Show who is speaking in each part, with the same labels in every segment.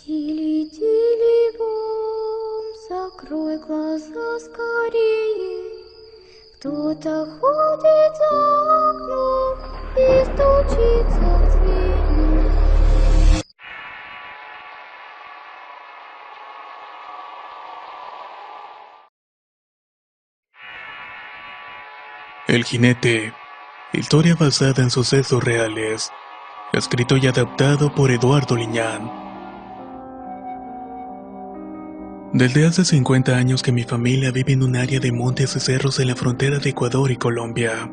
Speaker 1: Тили-тили-бом, закрой глаза скорее. Кто-то ходит за окном и стучится в дверь.
Speaker 2: El jinete, historia basada en sucesos reales, escrito y adaptado por Eduardo Liñán. Desde hace 50 años que mi familia vive en un área de montes y cerros en la frontera de Ecuador y Colombia.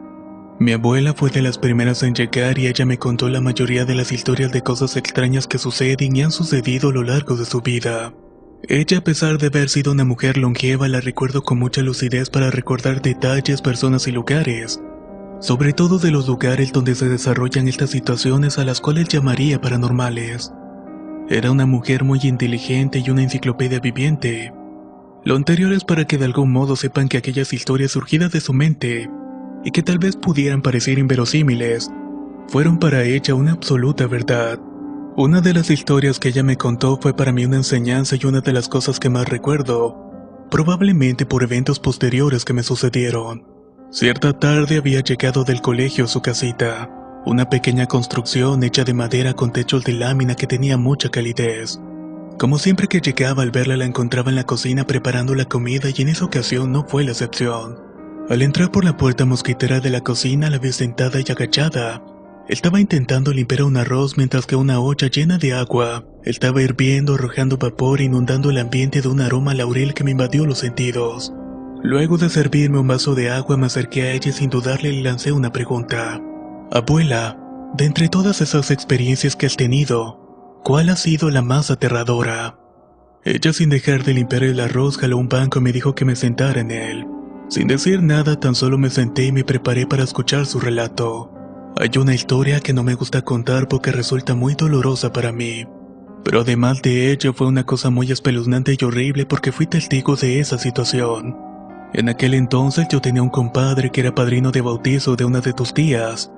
Speaker 2: Mi abuela fue de las primeras en llegar y ella me contó la mayoría de las historias de cosas extrañas que suceden y han sucedido a lo largo de su vida. Ella, a pesar de haber sido una mujer longeva, la recuerdo con mucha lucidez para recordar detalles, personas y lugares, sobre todo de los lugares donde se desarrollan estas situaciones a las cuales llamaría paranormales. Era una mujer muy inteligente y una enciclopedia viviente. Lo anterior es para que de algún modo sepan que aquellas historias surgidas de su mente, y que tal vez pudieran parecer inverosímiles, fueron para ella una absoluta verdad. Una de las historias que ella me contó fue para mí una enseñanza y una de las cosas que más recuerdo, probablemente por eventos posteriores que me sucedieron. Cierta tarde había llegado del colegio a su casita, una pequeña construcción hecha de madera con techos de lámina que tenía mucha calidez. Como siempre que llegaba, al verla la encontraba en la cocina preparando la comida y en esa ocasión no fue la excepción. Al entrar por la puerta mosquitera de la cocina la vi sentada y agachada. Estaba intentando limpiar un arroz mientras que una olla llena de agua estaba hirviendo, arrojando vapor e inundando el ambiente de un aroma a laurel que me invadió los sentidos. Luego de servirme un vaso de agua me acerqué a ella y sin dudarle le lancé una pregunta. Abuela, de entre todas esas experiencias que has tenido, ¿cuál ha sido la más aterradora? Ella, sin dejar de limpiar el arroz, jaló un banco y me dijo que me sentara en él. Sin decir nada, tan solo me senté y me preparé para escuchar su relato. Hay una historia que no me gusta contar porque resulta muy dolorosa para mí. Pero además de ello fue una cosa muy espeluznante y horrible porque fui testigo de esa situación. En aquel entonces yo tenía un compadre que era padrino de bautizo de una de tus tías.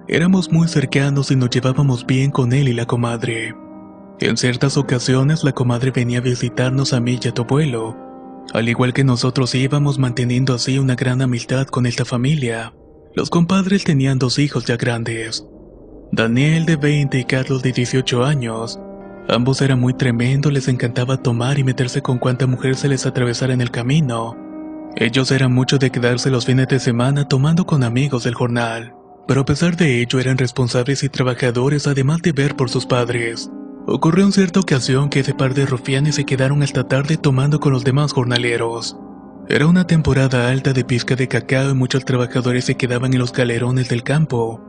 Speaker 2: Éramos muy cercanos y nos llevábamos bien con él y la comadre. En ciertas ocasiones la comadre venía a visitarnos a mí y a tu abuelo. Al igual que nosotros íbamos manteniendo así una gran amistad con esta familia. Los compadres tenían 2 hijos ya grandes, Daniel de 20 y Carlos de 18 años. Ambos eran muy tremendos, les encantaba tomar y meterse con cuanta mujer se les atravesara en el camino. Ellos eran mucho de quedarse los fines de semana tomando con amigos del jornal, pero a pesar de ello eran responsables y trabajadores además de ver por sus padres. Ocurrió en cierta ocasión que ese par de rufianes se quedaron hasta tarde tomando con los demás jornaleros. Era una temporada alta de pizca de cacao y muchos trabajadores se quedaban en los galerones del campo.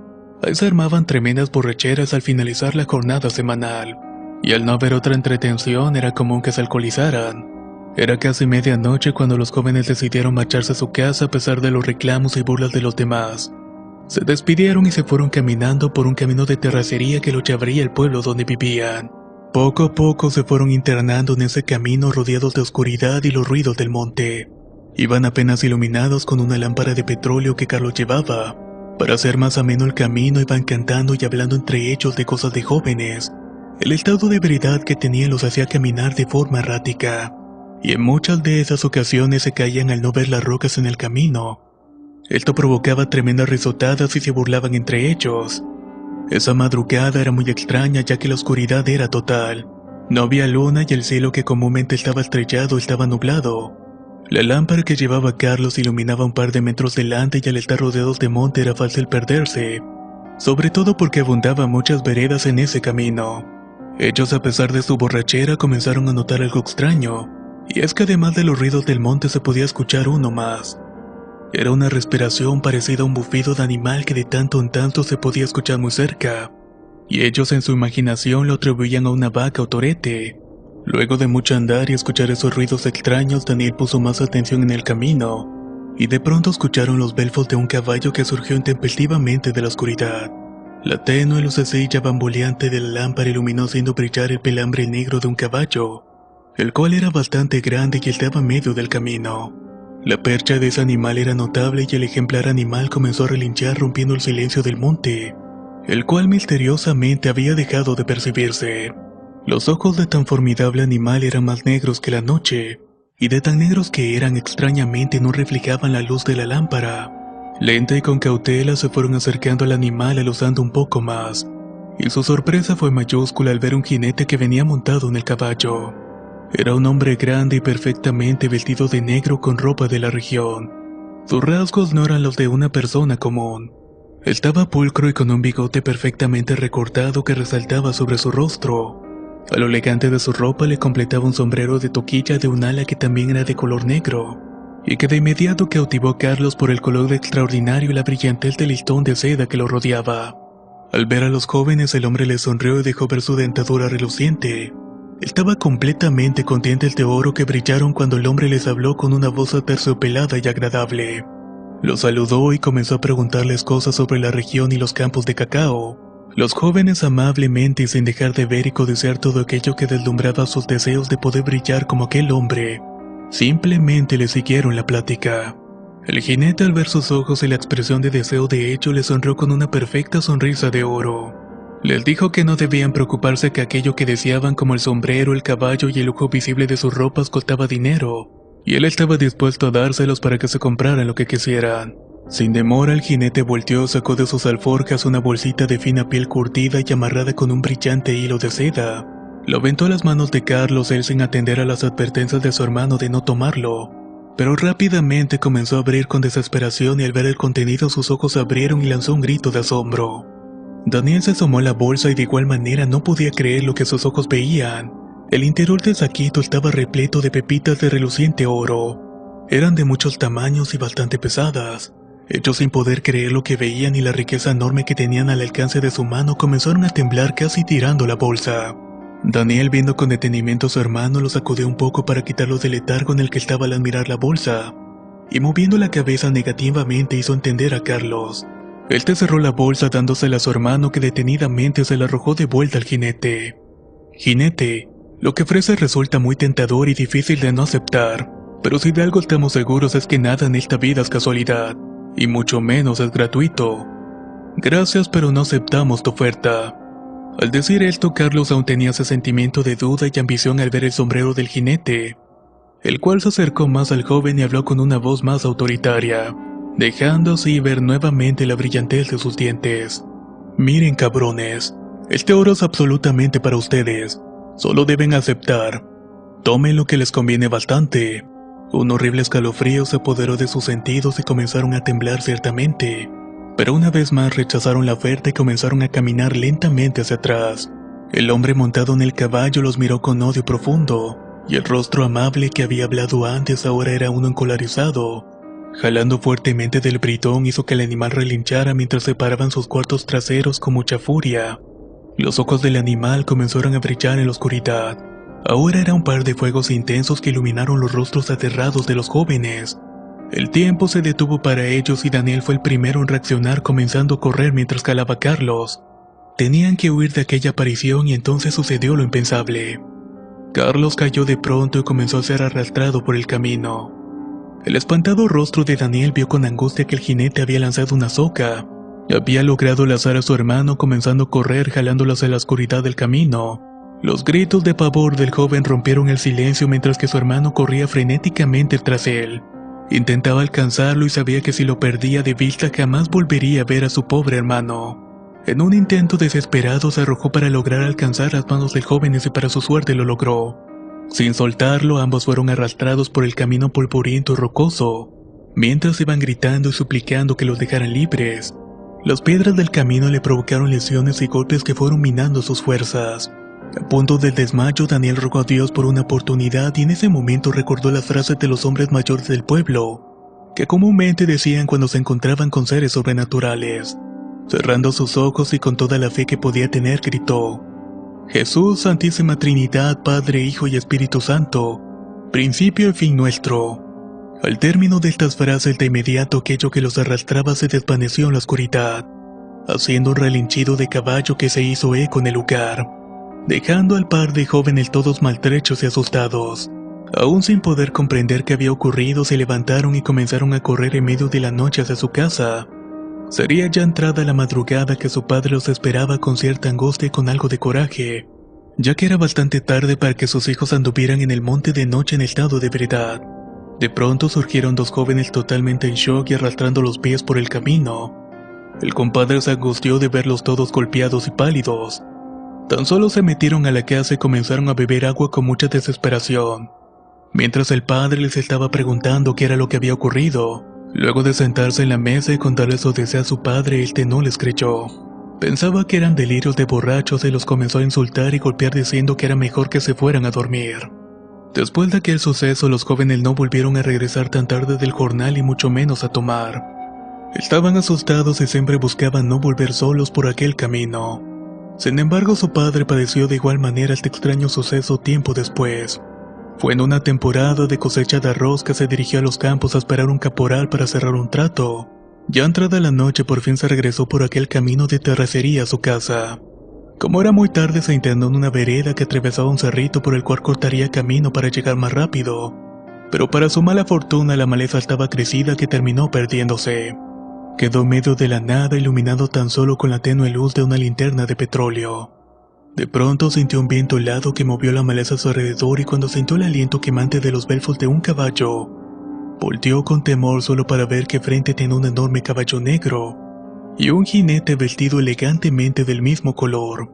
Speaker 2: Ahí se armaban tremendas borracheras al finalizar la jornada semanal, y al no haber otra entretención era común que se alcoholizaran. Era casi medianoche cuando los jóvenes decidieron marcharse a su casa a pesar de los reclamos y burlas de los demás. Se despidieron y se fueron caminando por un camino de terracería que los llevaría al pueblo donde vivían. Poco a poco se fueron internando en ese camino rodeados de oscuridad y los ruidos del monte. Iban apenas iluminados con una lámpara de petróleo que Carlos llevaba. Para hacer más ameno el camino iban cantando y hablando entre ellos de cosas de jóvenes. El estado de ebriedad que tenían los hacía caminar de forma errática, y en muchas de esas ocasiones se caían al no ver las rocas en el camino. Esto provocaba tremendas risotadas y se burlaban entre ellos. Esa madrugada era muy extraña ya que la oscuridad era total. No había luna y el cielo, que comúnmente estaba estrellado, estaba nublado. La lámpara que llevaba Carlos iluminaba un par de metros delante y al estar rodeados de monte era fácil perderse, sobre todo porque abundaban muchas veredas en ese camino. Ellos, a pesar de su borrachera, comenzaron a notar algo extraño, y es que además de los ruidos del monte se podía escuchar uno más. Era una respiración parecida a un bufido de animal que de tanto en tanto se podía escuchar muy cerca, y ellos en su imaginación lo atribuían a una vaca o torete. Luego de mucho andar y escuchar esos ruidos extraños, Daniel puso más atención en el camino, y de pronto escucharon los belfos de un caballo que surgió intempestivamente de la oscuridad. La tenue lucecilla bamboleante de la lámpara iluminó haciendo brillar el pelambre negro de un caballo, el cual era bastante grande y estaba en medio del camino. La percha de ese animal era notable y el ejemplar animal comenzó a relinchar rompiendo el silencio del monte, el cual misteriosamente había dejado de percibirse. Los ojos de tan formidable animal eran más negros que la noche, y de tan negros que eran extrañamente no reflejaban la luz de la lámpara. Lenta y con cautela se fueron acercando al animal aluzando un poco más, y su sorpresa fue mayúscula al ver un jinete que venía montado en el caballo. Era un hombre grande y perfectamente vestido de negro con ropa de la región. Sus rasgos no eran los de una persona común. Estaba pulcro y con un bigote perfectamente recortado que resaltaba sobre su rostro. A lo elegante de su ropa le completaba un sombrero de toquilla de un ala que también era de color negro, y que de inmediato cautivó a Carlos por el color extraordinario y la brillantez del listón de seda que lo rodeaba. Al ver a los jóvenes, el hombre les sonrió y dejó ver su dentadura reluciente. Estaba completamente con dientes de oro que brillaron cuando el hombre les habló con una voz aterciopelada y agradable. Los saludó y comenzó a preguntarles cosas sobre la región y los campos de cacao. Los jóvenes amablemente y sin dejar de ver y codiciar todo aquello que deslumbraba sus deseos de poder brillar como aquel hombre, simplemente le siguieron la plática. El jinete, al ver sus ojos y la expresión de deseo de ello, le sonrió con una perfecta sonrisa de oro. Les dijo que no debían preocuparse, que aquello que deseaban, como el sombrero, el caballo y el lujo visible de sus ropas, costaba dinero, y él estaba dispuesto a dárselos para que se compraran lo que quisieran. Sin demora, el jinete volteó, sacó de sus alforjas una bolsita de fina piel curtida y amarrada con un brillante hilo de seda. Lo aventó a las manos de Carlos, él sin atender a las advertencias de su hermano de no tomarlo. Pero rápidamente comenzó a abrir con desesperación y al ver el contenido sus ojos abrieron y lanzó un grito de asombro. Daniel se asomó a la bolsa y de igual manera no podía creer lo que sus ojos veían. El interior del saquito estaba repleto de pepitas de reluciente oro. Eran de muchos tamaños y bastante pesadas. Ellos, sin poder creer lo que veían y la riqueza enorme que tenían al alcance de su mano, comenzaron a temblar casi tirando la bolsa. Daniel, viendo con detenimiento a su hermano, lo sacudió un poco para quitarlo del letargo en el que estaba al admirar la bolsa, y moviendo la cabeza negativamente hizo entender a Carlos. Este cerró la bolsa dándosela a su hermano, que detenidamente se la arrojó de vuelta al jinete. Jinete, lo que ofrece resulta muy tentador y difícil de no aceptar, pero si de algo estamos seguros es que nada en esta vida es casualidad, y mucho menos es gratuito. Gracias, pero no aceptamos tu oferta. Al decir esto, Carlos aún tenía ese sentimiento de duda y ambición al ver el sombrero del jinete, el cual se acercó más al joven y habló con una voz más autoritaria, dejando así ver nuevamente la brillantez de sus dientes. Miren, cabrones, este oro es absolutamente para ustedes, solo deben aceptar. Tomen lo que les conviene bastante. Un horrible escalofrío se apoderó de sus sentidos y comenzaron a temblar ciertamente. Pero una vez más rechazaron la oferta y comenzaron a caminar lentamente hacia atrás. El hombre montado en el caballo los miró con odio profundo, y el rostro amable que había hablado antes ahora era uno encolarizado. Jalando fuertemente del britón hizo que el animal relinchara mientras separaban sus cuartos traseros con mucha furia. Los ojos del animal comenzaron a brillar en la oscuridad. Ahora era un par de fuegos intensos que iluminaron los rostros aterrados de los jóvenes. El tiempo se detuvo para ellos y Daniel fue el primero en reaccionar, comenzando a correr mientras calaba a Carlos. Tenían que huir de aquella aparición y entonces sucedió lo impensable. Carlos cayó de pronto y comenzó a ser arrastrado por el camino. El espantado rostro de Daniel vio con angustia que el jinete había lanzado una soga. Había logrado lazar a su hermano, comenzando a correr jalándolo hacia la oscuridad del camino. Los gritos de pavor del joven rompieron el silencio mientras que su hermano corría frenéticamente tras él. Intentaba alcanzarlo y sabía que si lo perdía de vista jamás volvería a ver a su pobre hermano. En un intento desesperado se arrojó para lograr alcanzar las manos del joven y para su suerte lo logró. Sin soltarlo, ambos fueron arrastrados por el camino polvoriento y rocoso, mientras iban gritando y suplicando que los dejaran libres. Las piedras del camino le provocaron lesiones y golpes que fueron minando sus fuerzas. A punto del desmayo, Daniel rogó a Dios por una oportunidad y en ese momento recordó las frases de los hombres mayores del pueblo, que comúnmente decían cuando se encontraban con seres sobrenaturales. Cerrando sus ojos y con toda la fe que podía tener, gritó: Jesús, Santísima Trinidad, Padre, Hijo y Espíritu Santo, principio y fin nuestro. Al término de estas frases, de inmediato aquello que los arrastraba se desvaneció en la oscuridad, haciendo un relinchido de caballo que se hizo eco en el lugar, dejando al par de jóvenes todos maltrechos y asustados. Aún sin poder comprender qué había ocurrido, se levantaron y comenzaron a correr en medio de la noche hacia su casa. Sería ya entrada la madrugada que su padre los esperaba con cierta angustia y con algo de coraje. ya que era bastante tarde para que sus hijos anduvieran en el monte de noche en estado de ebriedad. De pronto surgieron dos jóvenes totalmente en shock y arrastrando los pies por el camino. El compadre se angustió de verlos todos golpeados y pálidos. Tan solo se metieron a la casa y comenzaron a beber agua con mucha desesperación, mientras el padre les estaba preguntando qué era lo que había ocurrido. Luego de sentarse en la mesa y contarles su deseo a su padre, este no les creyó. Pensaba que eran delirios de borrachos y los comenzó a insultar y golpear diciendo que era mejor que se fueran a dormir. Después de aquel suceso, los jóvenes no volvieron a regresar tan tarde del jornal y mucho menos a tomar. Estaban asustados y siempre buscaban no volver solos por aquel camino. Sin embargo, su padre padeció de igual manera este extraño suceso tiempo después. Fue en una temporada de cosecha de arroz que se dirigió a los campos a esperar un caporal para cerrar un trato. Ya entrada la noche, por fin se regresó por aquel camino de terracería a su casa. Como era muy tarde, se internó en una vereda que atravesaba un cerrito por el cual cortaría camino para llegar más rápido. Pero para su mala fortuna, la maleza estaba crecida que terminó perdiéndose. Quedó en medio de la nada, iluminado tan solo con la tenue luz de una linterna de petróleo. De pronto sintió un viento helado que movió la maleza a su alrededor y cuando sintió el aliento quemante de los belfos de un caballo, volteó con temor solo para ver que frente tenía un enorme caballo negro y un jinete vestido elegantemente del mismo color.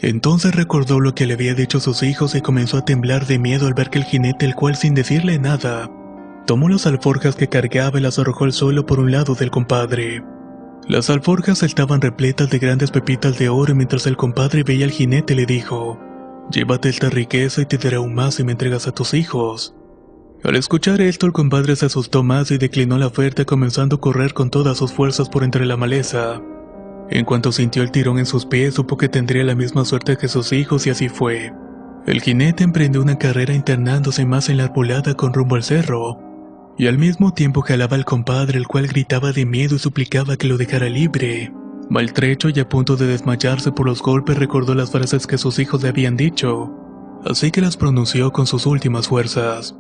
Speaker 2: Entonces recordó lo que le había dicho a sus hijos y comenzó a temblar de miedo al ver que el jinete, el cual sin decirle nada, tomó las alforjas que cargaba y las arrojó al suelo por un lado del compadre. Las alforjas estaban repletas de grandes pepitas de oro y mientras el compadre veía al jinete le dijo: «Llévate esta riqueza y te daré aún más si me entregas a tus hijos». Al escuchar esto, el compadre se asustó más y declinó la oferta, comenzando a correr con todas sus fuerzas por entre la maleza. En cuanto sintió el tirón en sus pies, supo que tendría la misma suerte que sus hijos y así fue. El jinete emprendió una carrera internándose más en la arbolada con rumbo al cerro, y al mismo tiempo jalaba al compadre, el cual gritaba de miedo y suplicaba que lo dejara libre. Maltrecho y a punto de desmayarse por los golpes, recordó las frases que sus hijos le habían dicho, así que las pronunció con sus últimas fuerzas: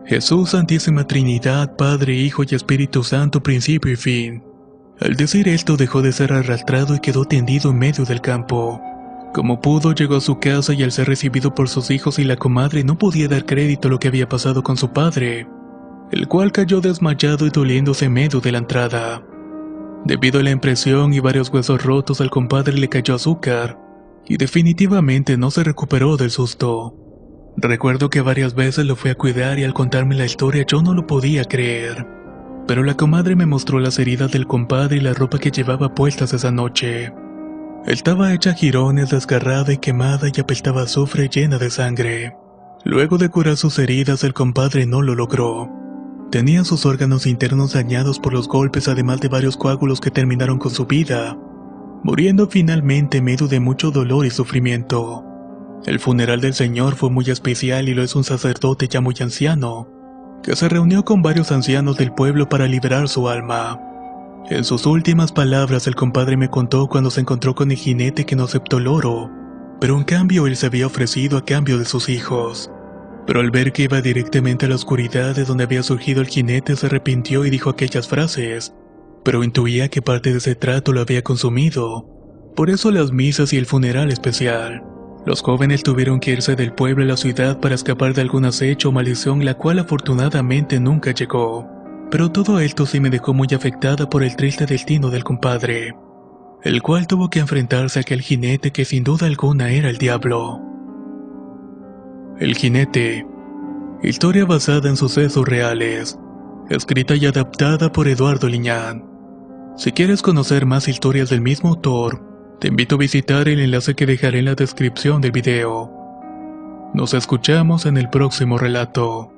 Speaker 2: «Jesús, Santísima Trinidad, Padre, Hijo y Espíritu Santo, principio y fin». Al decir esto dejó de ser arrastrado y quedó tendido en medio del campo. Como pudo, llegó a su casa y al ser recibido por sus hijos y la comadre no podía dar crédito a lo que había pasado con su padre, el cual cayó desmayado y doliéndose en medio de la entrada. Debido a la impresión y varios huesos rotos, al compadre le cayó azúcar, y definitivamente no se recuperó del susto. Recuerdo que varias veces lo fui a cuidar y al contarme la historia yo no lo podía creer. Pero la comadre me mostró las heridas del compadre y la ropa que llevaba puestas esa noche. Estaba hecha jirones, desgarrada y quemada y apestaba a azufre llena de sangre. Luego de curar sus heridas, el compadre no lo logró. Tenía sus órganos internos dañados por los golpes, además de varios coágulos que terminaron con su vida, muriendo finalmente en medio de mucho dolor y sufrimiento. El funeral del señor fue muy especial y lo es un sacerdote ya muy anciano, que se reunió con varios ancianos del pueblo para liberar su alma. En sus últimas palabras, el compadre me contó cuando se encontró con el jinete que no aceptó el oro, pero en cambio él se había ofrecido a cambio de sus hijos. Pero al ver que iba directamente a la oscuridad de donde había surgido el jinete, se arrepintió y dijo aquellas frases, pero intuía que parte de ese trato lo había consumido. Por eso las misas y el funeral especial. Los jóvenes tuvieron que irse del pueblo a la ciudad para escapar de algún acecho o maldición, la cual afortunadamente nunca llegó. Pero todo esto sí me dejó muy afectada por el triste destino del compadre, el cual tuvo que enfrentarse a aquel jinete que sin duda alguna era el diablo. El jinete. Historia basada en sucesos reales. Escrita y adaptada por Eduardo Liñán. Si quieres conocer más historias del mismo autor, te invito a visitar el enlace que dejaré en la descripción del video. Nos escuchamos en el próximo relato.